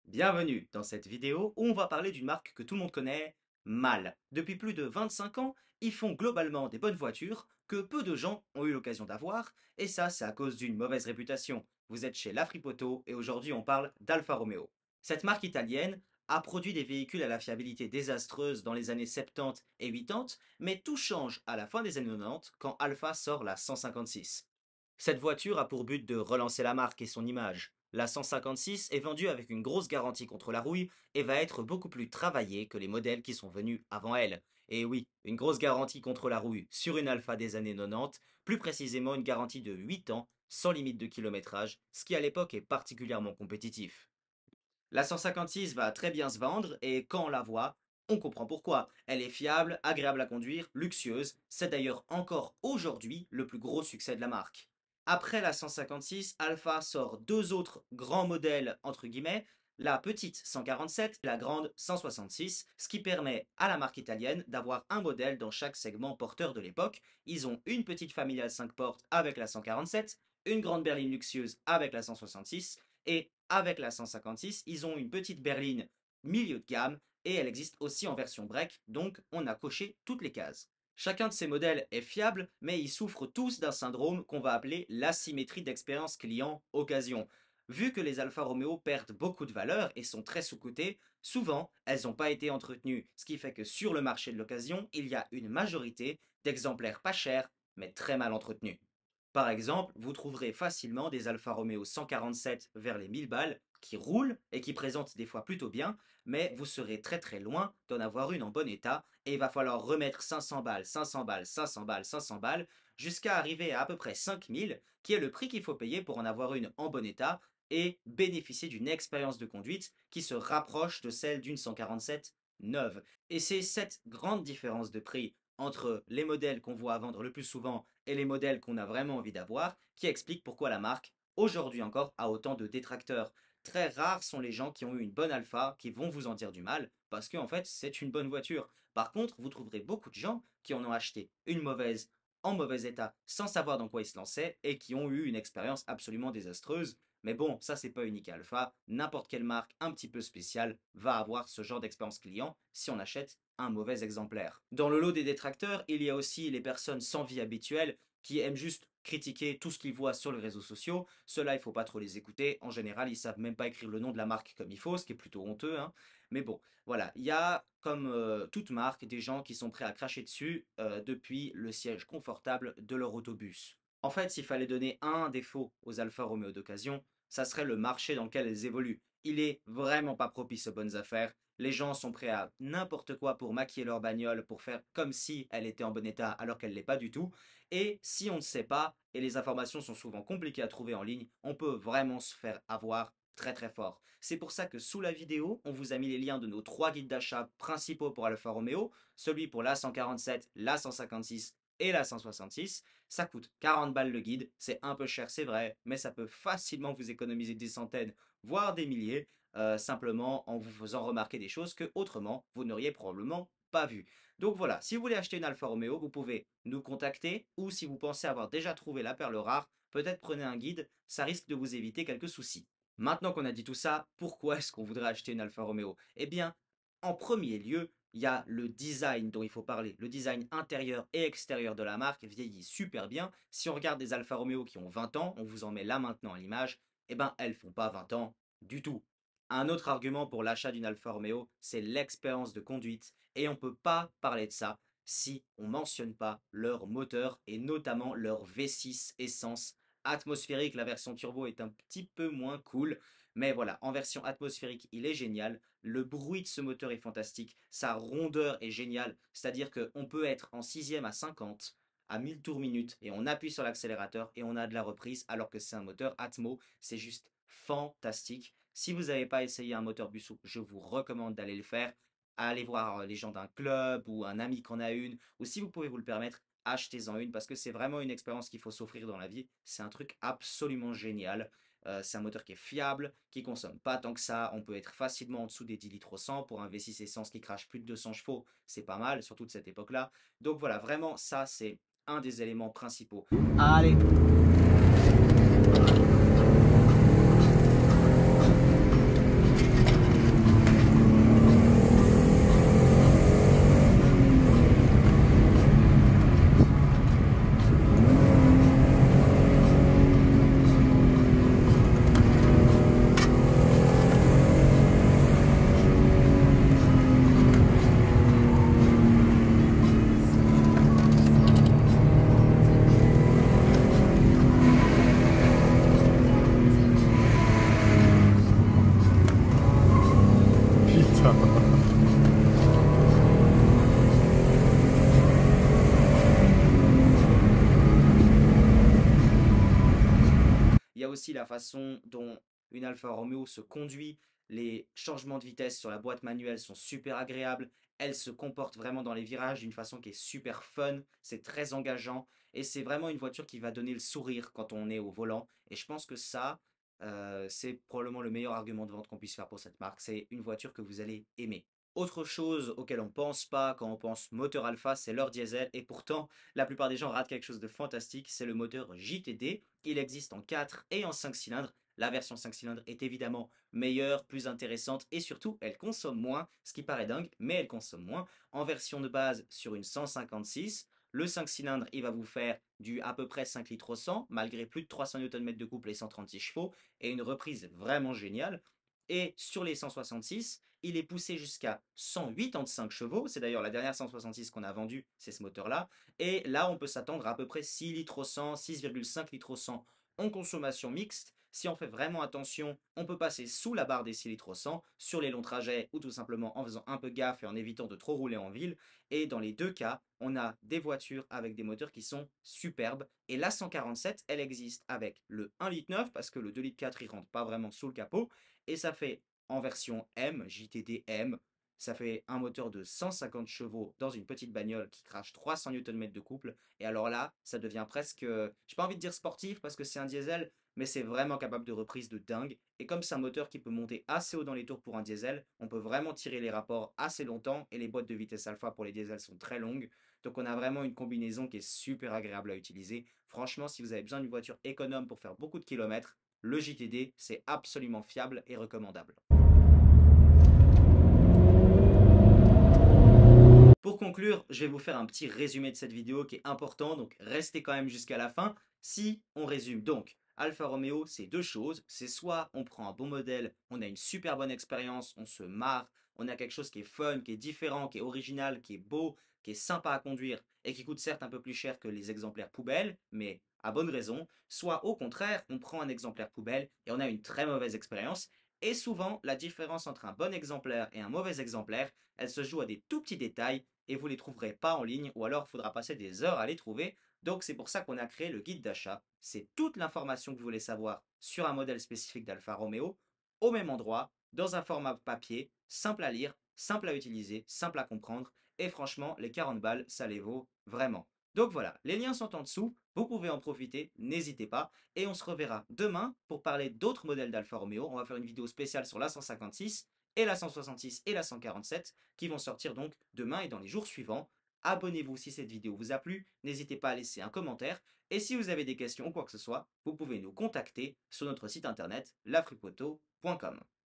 Bienvenue dans cette vidéo où on va parler d'une marque que tout le monde connaît, MAL. Depuis plus de 25 ans, ils font globalement des bonnes voitures que peu de gens ont eu l'occasion d'avoir, et ça c'est à cause d'une mauvaise réputation. Vous êtes chez Lafripoto et aujourd'hui on parle d'Alfa Romeo. Cette marque italienne a produit des véhicules à la fiabilité désastreuse dans les années 70 et 80, mais tout change à la fin des années 90 quand Alfa sort la 156. Cette voiture a pour but de relancer la marque et son image. La 156 est vendue avec une grosse garantie contre la rouille et va être beaucoup plus travaillée que les modèles qui sont venus avant elle. Et oui, une grosse garantie contre la rouille sur une Alfa des années 90, plus précisément une garantie de 8 ans, sans limite de kilométrage, ce qui à l'époque est particulièrement compétitif. La 156 va très bien se vendre et quand on la voit, on comprend pourquoi. Elle est fiable, agréable à conduire, luxueuse. C'est d'ailleurs encore aujourd'hui le plus gros succès de la marque. Après la 156, Alfa sort deux autres grands modèles entre guillemets, la petite 147 et la grande 166, ce qui permet à la marque italienne d'avoir un modèle dans chaque segment porteur de l'époque. Ils ont une petite familiale 5 portes avec la 147, une grande berline luxueuse avec la 166 et avec la 156, ils ont une petite berline milieu de gamme et elle existe aussi en version break, donc on a coché toutes les cases. Chacun de ces modèles est fiable, mais ils souffrent tous d'un syndrome qu'on va appeler l'asymétrie d'expérience client occasion. Vu que les Alfa Romeo perdent beaucoup de valeur et sont très sous-cotées, souvent elles n'ont pas été entretenues, ce qui fait que sur le marché de l'occasion, il y a une majorité d'exemplaires pas chers, mais très mal entretenus. Par exemple, vous trouverez facilement des Alfa Romeo 147 vers les 1000 balles qui roulent et qui présentent des fois plutôt bien, mais vous serez très très loin d'en avoir une en bon état et il va falloir remettre 500 balles, 500 balles, 500 balles, 500 balles jusqu'à arriver à peu près 5000 qui est le prix qu'il faut payer pour en avoir une en bon état et bénéficier d'une expérience de conduite qui se rapproche de celle d'une 147 neuve. Et c'est cette grande différence de prix entre les modèles qu'on voit vendre le plus souvent et les modèles qu'on a vraiment envie d'avoir, qui explique pourquoi la marque, aujourd'hui encore, a autant de détracteurs. Très rares sont les gens qui ont eu une bonne alpha qui vont vous en dire du mal, parce qu'en fait, c'est une bonne voiture. Par contre, vous trouverez beaucoup de gens qui en ont acheté une mauvaise en mauvais état sans savoir dans quoi ils se lançaient et qui ont eu une expérience absolument désastreuse. Mais bon, ça c'est pas unique à Alpha, n'importe quelle marque un petit peu spéciale va avoir ce genre d'expérience client si on achète un mauvais exemplaire. Dans le lot des détracteurs, il y a aussi les personnes sans vie habituelle qui aiment juste critiquer tout ce qu'ils voient sur les réseaux sociaux. Ceux-là, il ne faut pas trop les écouter. En général, ils savent même pas écrire le nom de la marque comme il faut, ce qui est plutôt honteux, hein. Mais bon, voilà, il y a, comme toute marque, des gens qui sont prêts à cracher dessus depuis le siège confortable de leur autobus. En fait, s'il fallait donner un défaut aux Alfa Romeo d'occasion, ça serait le marché dans lequel elles évoluent. Il est vraiment pas propice aux bonnes affaires. Les gens sont prêts à n'importe quoi pour maquiller leur bagnole, pour faire comme si elle était en bon état alors qu'elle ne l'est pas du tout. Et si on ne sait pas, et les informations sont souvent compliquées à trouver en ligne, on peut vraiment se faire avoir très très fort. C'est pour ça que sous la vidéo, on vous a mis les liens de nos trois guides d'achat principaux pour Alfa Romeo, celui pour la 147, la 156 et la 166. Ça coûte 40 balles le guide, c'est un peu cher c'est vrai, mais ça peut facilement vous économiser des centaines, voire des milliers, simplement en vous faisant remarquer des choses que autrement vous n'auriez probablement pas vues. Donc voilà, si vous voulez acheter une Alfa Romeo, vous pouvez nous contacter ou si vous pensez avoir déjà trouvé la perle rare, peut-être prenez un guide, ça risque de vous éviter quelques soucis. Maintenant qu'on a dit tout ça, pourquoi est-ce qu'on voudrait acheter une Alfa Romeo? Eh bien, en premier lieu, il y a le design dont il faut parler. Le design intérieur et extérieur de la marque vieillit super bien. Si on regarde des Alfa Romeo qui ont 20 ans, on vous en met là maintenant à l'image, eh ben elles font pas 20 ans du tout. Un autre argument pour l'achat d'une Alfa Romeo, c'est l'expérience de conduite. Et on ne peut pas parler de ça si on ne mentionne pas leur moteur et notamment leur V6 essence atmosphérique. La version turbo est un petit peu moins cool. Mais voilà, en version atmosphérique, il est génial. Le bruit de ce moteur est fantastique. Sa rondeur est géniale. C'est-à-dire qu'on peut être en 6ème à 50 à 1000 tours minute et on appuie sur l'accélérateur et on a de la reprise alors que c'est un moteur Atmo. C'est juste fantastique. Si vous n'avez pas essayé un moteur Bussou, je vous recommande d'aller le faire. Allez voir les gens d'un club ou un ami qui en a une, ou si vous pouvez vous le permettre, achetez-en une parce que c'est vraiment une expérience qu'il faut s'offrir dans la vie. C'est un truc absolument génial. C'est un moteur qui est fiable, qui consomme pas tant que ça. On peut être facilement en dessous des 10 litres au 100 pour un V6 essence qui crache plus de 200 chevaux. C'est pas mal, surtout de cette époque-là. Donc voilà, vraiment, ça, c'est un des éléments principaux. Allez, Il y a aussi la façon dont une Alfa Romeo se conduit. Les changements de vitesse sur la boîte manuelle sont super agréables. Elle se comporte vraiment dans les virages d'une façon qui est super fun. C'est très engageant. Et c'est vraiment une voiture qui va donner le sourire quand on est au volant. Et je pense que ça, c'est probablement le meilleur argument de vente qu'on puisse faire pour cette marque. C'est une voiture que vous allez aimer. Autre chose auquel on ne pense pas quand on pense moteur alpha, c'est leur diesel. Et pourtant, la plupart des gens ratent quelque chose de fantastique, c'est le moteur JTD. Il existe en 4 et en 5 cylindres. La version 5 cylindres est évidemment meilleure, plus intéressante et surtout elle consomme moins, ce qui paraît dingue, mais elle consomme moins. En version de base sur une 156, le 5 cylindres il va vous faire du à peu près 5 litres au 100, malgré plus de 300 Nm de couple et 136 chevaux, et une reprise vraiment géniale. Et sur les 166, il est poussé jusqu'à 185 chevaux. C'est d'ailleurs la dernière 166 qu'on a vendue, c'est ce moteur-là. Et là, on peut s'attendre à peu près 6 litres au 100, 6,5 litres au 100 en consommation mixte. Si on fait vraiment attention, on peut passer sous la barre des 6 litres au 100 sur les longs trajets ou tout simplement en faisant un peu gaffe et en évitant de trop rouler en ville. Et dans les deux cas, on a des voitures avec des moteurs qui sont superbes. Et la 147, elle existe avec le 1,9 litre parce que le 2,4 litres, il rentre pas vraiment sous le capot. Et ça fait en version M, JTD M, ça fait un moteur de 150 chevaux dans une petite bagnole qui crache 300 Nm de couple. Et alors là, ça devient presque, j'ai pas envie de dire sportif parce que c'est un diesel, mais c'est vraiment capable de reprise de dingue. Et comme c'est un moteur qui peut monter assez haut dans les tours pour un diesel, on peut vraiment tirer les rapports assez longtemps et les boîtes de vitesse alpha pour les diesels sont très longues. Donc on a vraiment une combinaison qui est super agréable à utiliser. Franchement, si vous avez besoin d'une voiture économe pour faire beaucoup de kilomètres, le JTD, c'est absolument fiable et recommandable. Pour conclure, je vais vous faire un petit résumé de cette vidéo qui est important, donc restez quand même jusqu'à la fin. Si on résume donc, Alfa Romeo, c'est deux choses. C'est soit on prend un bon modèle, on a une super bonne expérience, on se marre, on a quelque chose qui est fun, qui est différent, qui est original, qui est beau, qui est sympa à conduire et qui coûte certes un peu plus cher que les exemplaires poubelles, mais à bonne raison. Soit au contraire, on prend un exemplaire poubelle et on a une très mauvaise expérience. Et souvent, la différence entre un bon exemplaire et un mauvais exemplaire, elle se joue à des tout petits détails et vous ne les trouverez pas en ligne ou alors il faudra passer des heures à les trouver. Donc c'est pour ça qu'on a créé le guide d'achat. C'est toute l'information que vous voulez savoir sur un modèle spécifique d'Alfa Romeo au même endroit, dans un format papier, simple à lire, simple à utiliser, simple à comprendre. Et franchement, les 40 balles, ça les vaut vraiment. Donc voilà, les liens sont en dessous, vous pouvez en profiter, n'hésitez pas. Et on se reverra demain pour parler d'autres modèles d'Alfa Romeo. On va faire une vidéo spéciale sur la 156 et la 166 et la 147 qui vont sortir donc demain et dans les jours suivants. Abonnez-vous si cette vidéo vous a plu, n'hésitez pas à laisser un commentaire et si vous avez des questions ou quoi que ce soit, vous pouvez nous contacter sur notre site internet lafripoto.com.